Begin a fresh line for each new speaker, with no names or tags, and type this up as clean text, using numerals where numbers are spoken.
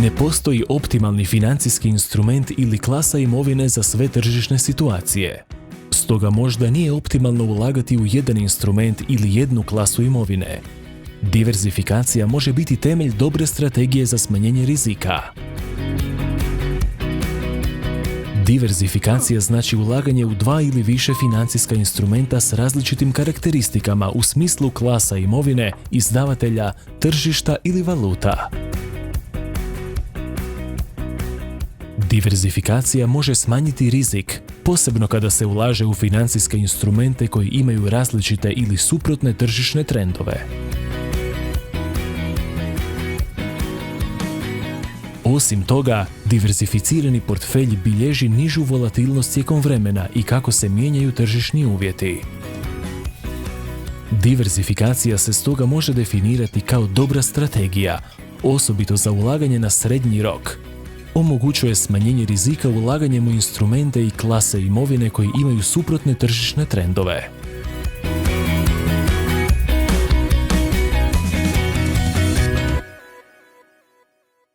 Ne postoji optimalni financijski instrument ili klasa imovine za sve tržišne situacije. Stoga možda nije optimalno ulagati u jedan instrument ili jednu klasu imovine. Diverzifikacija može biti temelj dobre strategije za smanjenje rizika. Diverzifikacija znači ulaganje u dva ili više financijska instrumenta s različitim karakteristikama u smislu klasa imovine, izdavatelja, tržišta ili valuta. Diverzifikacija može smanjiti rizik, posebno kada se ulaže u financijske instrumente koji imaju različite ili suprotne tržišne trendove. Osim toga, diverzificirani portfelj bilježi nižu volatilnost tijekom vremena i kako se mijenjaju tržišni uvjeti. Diverzifikacija se stoga može definirati kao dobra strategija, osobito za ulaganje na srednji rok. Omogućuje smanjenje rizika ulaganjem u instrumente i klase imovine koji imaju suprotne tržišne trendove.